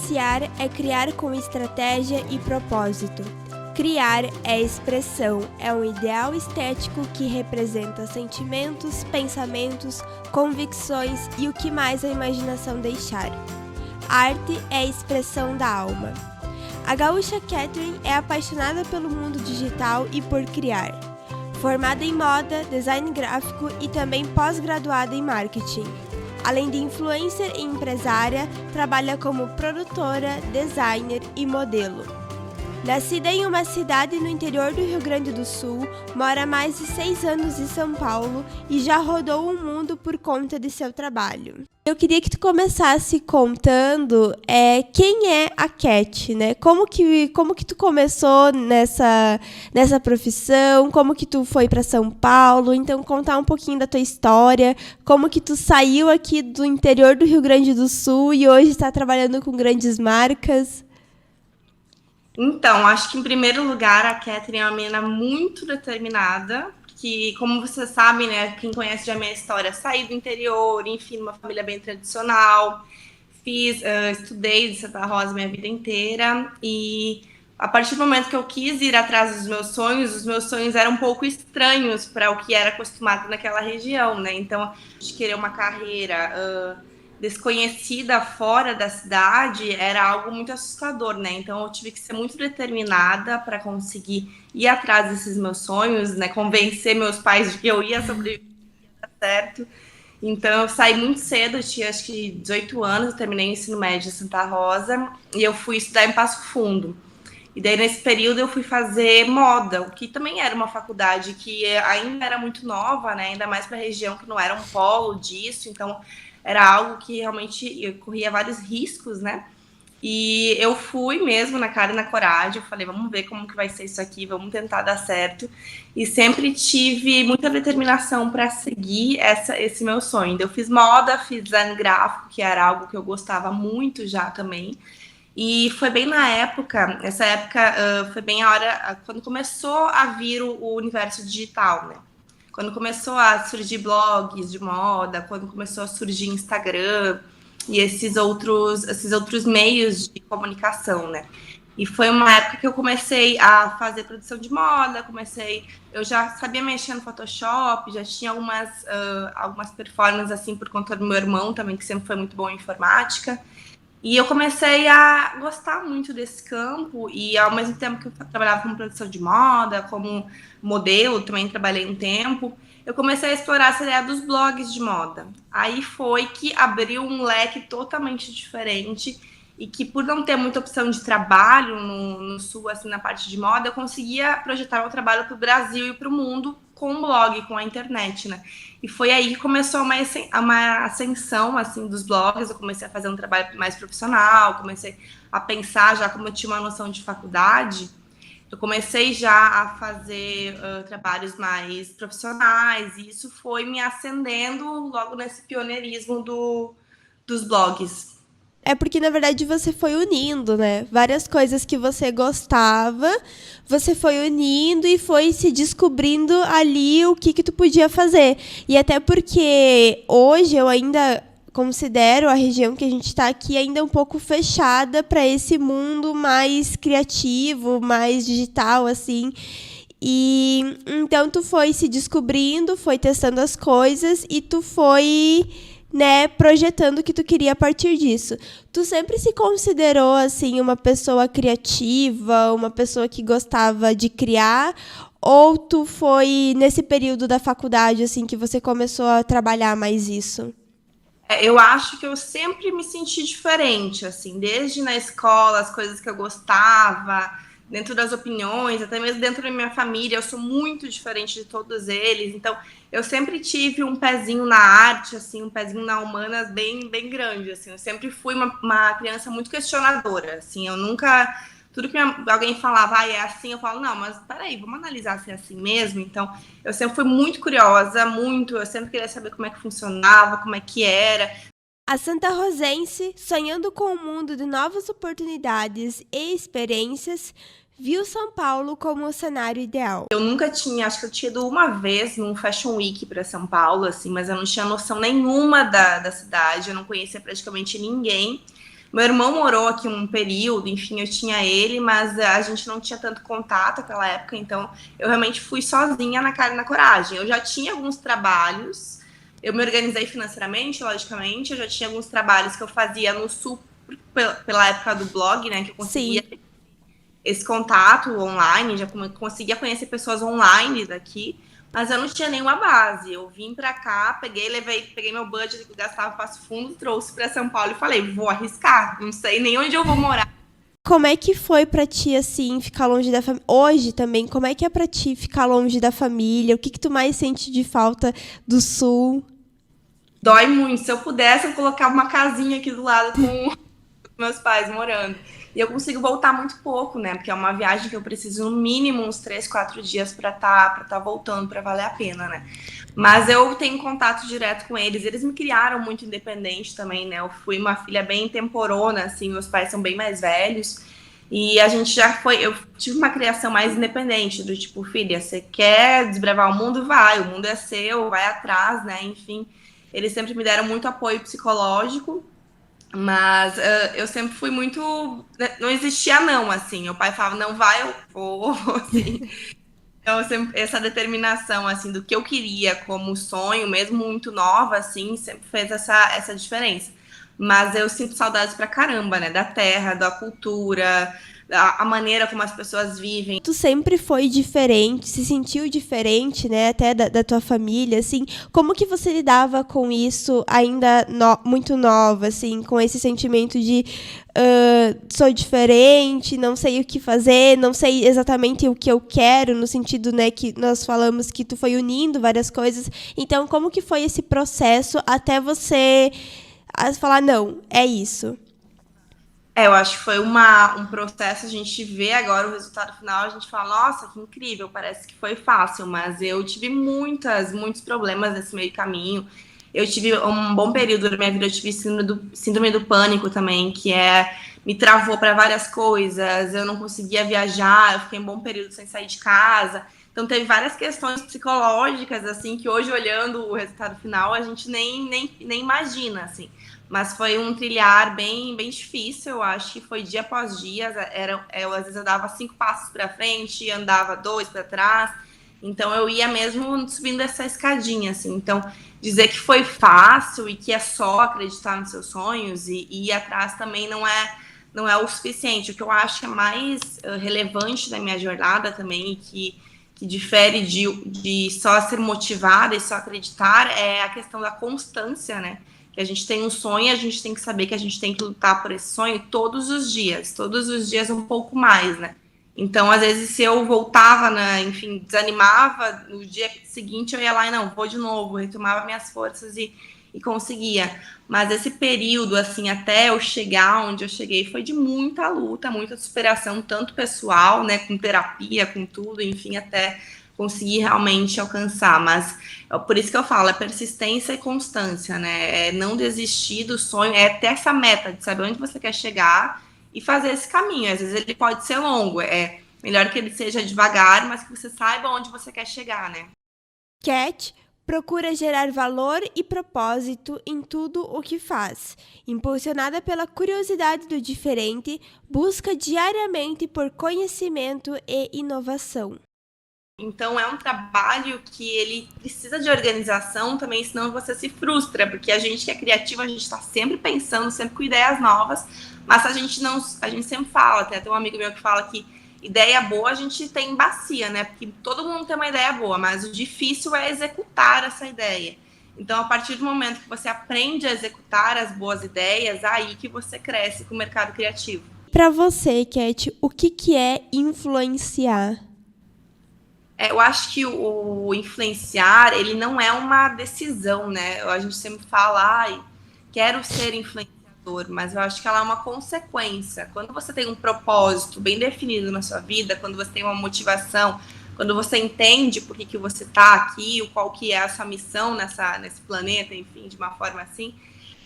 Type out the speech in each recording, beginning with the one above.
Iniciar é criar com estratégia e propósito. Criar é expressão, é um ideal estético que representa sentimentos, pensamentos, convicções e o que mais a imaginação deixar. Arte é a expressão da alma. A gaúcha Catherine é apaixonada pelo mundo digital e por criar. Formada em moda, design gráfico e também pós-graduada em marketing. Além de influencer e empresária, trabalha como produtora, designer e modelo. Nascida em uma cidade no interior do Rio Grande do Sul, mora há mais de 6 anos em São Paulo e já rodou o mundo por conta de seu trabalho. Eu queria que tu começasse contando quem é a Cat, né? Como que tu começou nessa profissão, como que tu foi para São Paulo, então contar um pouquinho da tua história, como que tu saiu aqui do interior do Rio Grande do Sul e hoje está trabalhando com grandes marcas. Então, acho que em primeiro lugar a Catherine é uma menina muito determinada, que, como você sabe, né, quem conhece já a minha história, saí do interior, enfim, uma família bem tradicional, estudei de Santa Rosa minha vida inteira, e a partir do momento que eu quis ir atrás dos meus sonhos, os meus sonhos eram um pouco estranhos para o que era acostumado naquela região, né, então, de querer uma carreira desconhecida fora da cidade era algo muito assustador, né? Então eu tive que ser muito determinada para conseguir ir atrás desses meus sonhos, né? Convencer meus pais de que eu ia sobreviver, certo? Então eu saí muito cedo, eu tinha acho que 18 anos, eu terminei o ensino médio em Santa Rosa e eu fui estudar em Passo Fundo. E daí nesse período eu fui fazer moda, o que também era uma faculdade que ainda era muito nova, né? Ainda mais para a região que não era um polo disso, então era algo que realmente eu corria vários riscos, né? E eu fui mesmo na cara e na coragem, eu falei, vamos ver como que vai ser isso aqui, vamos tentar dar certo. E sempre tive muita determinação para seguir esse meu sonho. Eu fiz moda, fiz design gráfico, que era algo que eu gostava muito já também. E foi bem na época, essa época foi bem a hora, quando começou a vir o universo digital, né? Quando começou a surgir blogs de moda, quando começou a surgir Instagram e esses outros meios de comunicação, né? E foi uma época que eu comecei a fazer produção de moda, eu já sabia mexer no Photoshop, já tinha algumas performances assim por conta do meu irmão também, que sempre foi muito bom em informática. E eu comecei a gostar muito desse campo e ao mesmo tempo que eu trabalhava como produção de moda, como modelo, também trabalhei um tempo, eu comecei a explorar essa ideia dos blogs de moda. Aí foi que abriu um leque totalmente diferente e que por não ter muita opção de trabalho no Sul, assim, na parte de moda, eu conseguia projetar meu trabalho para o Brasil e para o mundo com o blog, com a internet, né? E foi aí que começou uma ascensão, assim, dos blogs, eu comecei a fazer um trabalho mais profissional, comecei a pensar já como eu tinha uma noção de faculdade, eu comecei já a fazer trabalhos mais profissionais, e isso foi me acendendo logo nesse pioneirismo dos blogs. É porque, na verdade, você foi unindo, né? Várias coisas que você gostava, você foi unindo e foi se descobrindo ali o que tu podia fazer. E até porque hoje eu ainda considero a região que a gente está aqui ainda um pouco fechada para esse mundo mais criativo, mais digital, assim. E então tu foi se descobrindo, foi testando as coisas e tu foi, né, projetando o que tu queria a partir disso. Tu sempre se considerou, assim, uma pessoa criativa, uma pessoa que gostava de criar, ou tu foi nesse período da faculdade, assim, que você começou a trabalhar mais isso? Eu acho que eu sempre me senti diferente, assim, desde na escola, as coisas que eu gostava, dentro das opiniões, até mesmo dentro da minha família, eu sou muito diferente de todos eles, então eu sempre tive um pezinho na arte, assim, um pezinho na humanas bem, bem grande, assim, eu sempre fui uma criança muito questionadora, assim, eu nunca, tudo que alguém falava, é assim, eu falo, não, mas peraí, vamos analisar se é assim mesmo, então eu sempre fui muito curiosa, eu sempre queria saber como é que funcionava, como é que era. A Santa Rosense, sonhando com um mundo de novas oportunidades e experiências, viu São Paulo como o cenário ideal. Eu nunca tinha, acho que eu tinha ido uma vez num Fashion Week para São Paulo, assim, mas eu não tinha noção nenhuma da cidade, eu não conhecia praticamente ninguém. Meu irmão morou aqui um período, enfim, eu tinha ele, mas a gente não tinha tanto contato naquela época, então eu realmente fui sozinha na cara e na coragem. Eu já tinha alguns trabalhos, eu me organizei financeiramente, logicamente, eu já tinha alguns trabalhos que eu fazia no Sul pela época do blog, né, que eu conseguia Sim. esse contato online, já conseguia conhecer pessoas online daqui, mas eu não tinha nenhuma base. Eu vim para cá, peguei meu budget que eu gastava em Passo Fundo, trouxe para São Paulo e falei, vou arriscar, não sei nem onde eu vou morar. Como é que foi pra ti, assim, ficar longe da família? Hoje também, como é que é pra ti ficar longe da família? O que que tu mais sente de falta do Sul? Dói muito. Se eu pudesse, eu colocava uma casinha aqui do lado com meus pais morando. E eu consigo voltar muito pouco, né? Porque é uma viagem que eu preciso no mínimo uns 3, 4 dias para tá voltando, para valer a pena, né? Mas eu tenho contato direto com eles. Eles me criaram muito independente também, né? Eu fui uma filha bem temporona, assim, meus pais são bem mais velhos. E a gente já foi. Eu tive uma criação mais independente, do tipo, filha, você quer desbravar o mundo? Vai, o mundo é seu, vai atrás, né? Enfim, eles sempre me deram muito apoio psicológico. Mas eu sempre fui muito. Não existia não, assim. Meu pai falava, não vai, eu vou, assim. Então, sempre, essa determinação, assim, do que eu queria como sonho, mesmo muito nova, assim, sempre fez essa diferença. Mas eu sinto saudades pra caramba, né? Da terra, da cultura, a maneira como as pessoas vivem. Tu sempre foi diferente, se sentiu diferente, né? Até da tua família, assim. Como que você lidava com isso ainda muito nova, assim, com esse sentimento de sou diferente, não sei o que fazer, não sei exatamente o que eu quero, no sentido, né, que nós falamos que tu foi unindo várias coisas. Então, como que foi esse processo até você falar, não, é isso? Eu acho que foi um processo, a gente vê agora o resultado final, a gente fala, nossa, que incrível, parece que foi fácil, mas eu tive muitos problemas nesse meio caminho. Eu tive um bom período da minha vida, eu tive síndrome do pânico também, me travou para várias coisas, eu não conseguia viajar, eu fiquei um bom período sem sair de casa. Então teve várias questões psicológicas, assim, que hoje, olhando o resultado final, a gente nem imagina, assim. Mas foi um trilhar bem difícil, eu acho que foi dia após dia. Às vezes eu dava 5 passos para frente, andava 2 para trás. Então eu ia mesmo subindo essa escadinha, assim. Então, dizer que foi fácil e que é só acreditar nos seus sonhos e ir atrás também não é o suficiente. O que eu acho que é mais relevante da minha jornada também e que difere de só ser motivada e só acreditar é a questão da constância, né? Que a gente tem um sonho, a gente tem que saber que a gente tem que lutar por esse sonho todos os dias um pouco mais, né? Então, às vezes, se eu voltava, né, enfim, desanimava, no dia seguinte eu ia lá e não, vou de novo, retomava minhas forças e conseguia. Mas esse período, assim, até eu chegar onde eu cheguei, foi de muita luta, muita superação, tanto pessoal, né, com terapia, com tudo, enfim, até conseguir realmente alcançar. Mas é por isso que eu falo, é persistência e constância, né? É não desistir do sonho, é ter essa meta de saber onde você quer chegar e fazer esse caminho. Às vezes ele pode ser longo, é melhor que ele seja devagar, mas que você saiba onde você quer chegar, né? Cat procura gerar valor e propósito em tudo o que faz. Impulsionada pela curiosidade do diferente, busca diariamente por conhecimento e inovação. Então é um trabalho que ele precisa de organização também, senão você se frustra, porque a gente que é criativa, a gente está sempre pensando, sempre com ideias novas, mas a gente não, a gente sempre fala, até tem um amigo meu que fala que ideia boa a gente tem em bacia, né? Porque todo mundo tem uma ideia boa, mas o difícil é executar essa ideia. Então, a partir do momento que você aprende a executar as boas ideias, aí que você cresce com o mercado criativo. Para você, Cat, o que é influenciar? Eu acho que o influenciar, ele não é uma decisão, né? A gente sempre fala, ai, quero ser influenciador, mas eu acho que ela é uma consequência. Quando você tem um propósito bem definido na sua vida, quando você tem uma motivação, quando você entende por que você está aqui, qual que é a sua missão nesse planeta, enfim, de uma forma assim,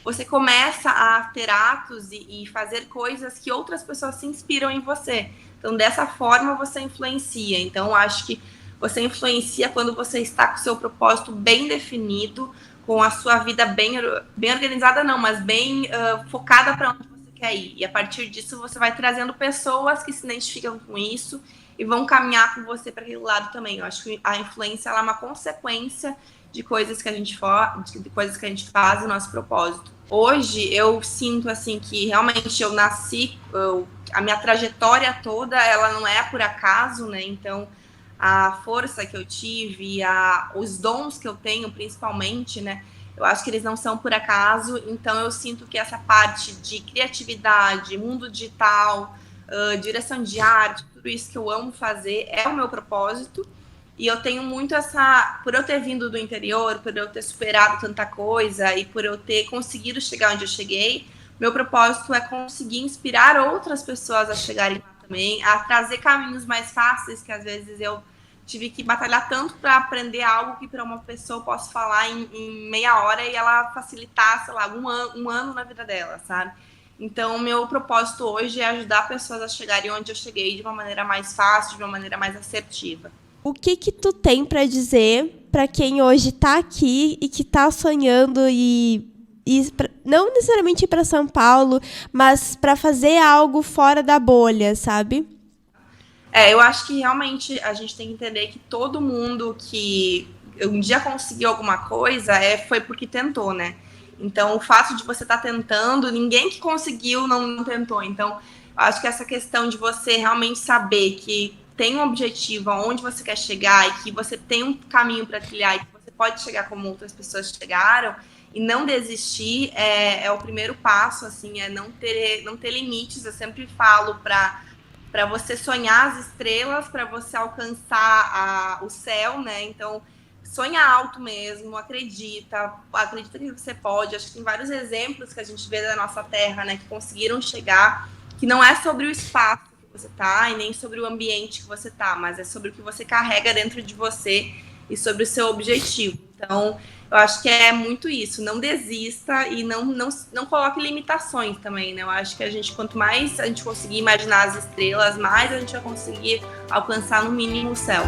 você começa a ter atos e fazer coisas que outras pessoas se inspiram em você. Então, dessa forma, você influencia. Então, acho que você influencia quando você está com o seu propósito bem definido, com a sua vida bem organizada, não, mas bem focada para onde você quer ir. E a partir disso, você vai trazendo pessoas que se identificam com isso e vão caminhar com você para aquele lado também. Eu acho que a influência ela é uma consequência de coisas que a gente faz e nosso propósito. Hoje eu sinto assim que realmente eu nasci, a minha trajetória toda ela não é por acaso, né? Então a força que eu tive, os dons que eu tenho, principalmente, né? Eu acho que eles não são por acaso. Então eu sinto que essa parte de criatividade, mundo digital, direção de arte, tudo isso que eu amo fazer é o meu propósito. E eu tenho muito por eu ter vindo do interior, por eu ter superado tanta coisa e por eu ter conseguido chegar onde eu cheguei, meu propósito é conseguir inspirar outras pessoas a chegarem lá também, a trazer caminhos mais fáceis, que às vezes eu tive que batalhar tanto para aprender algo que para uma pessoa eu posso falar em meia hora e ela facilitar, sei lá, um ano na vida dela, sabe? Então, meu propósito hoje é ajudar pessoas a chegarem onde eu cheguei de uma maneira mais fácil, de uma maneira mais assertiva. O que tu tem para dizer para quem hoje tá aqui e que tá sonhando não necessariamente ir para São Paulo, mas para fazer algo fora da bolha, sabe? Eu acho que realmente a gente tem que entender que todo mundo que um dia conseguiu alguma coisa foi porque tentou, né? Então, o fato de você estar tentando, ninguém que conseguiu não tentou. Então, acho que essa questão de você realmente saber que tem um objetivo, aonde você quer chegar e que você tem um caminho para trilhar e que você pode chegar como outras pessoas chegaram e não desistir é o primeiro passo, assim, é não ter limites. Eu sempre falo para você sonhar as estrelas, para você alcançar o céu, né? Então, sonha alto mesmo, acredita que você pode. Acho que tem vários exemplos que a gente vê da nossa terra, né, que conseguiram chegar, que não é sobre o espaço que você tá e nem sobre o ambiente que você tá, mas é sobre o que você carrega dentro de você e sobre o seu objetivo. Então, eu acho que é muito isso, não desista e não coloque limitações também, né? Eu acho que quanto mais a gente conseguir imaginar as estrelas, mais a gente vai conseguir alcançar no mínimo o céu.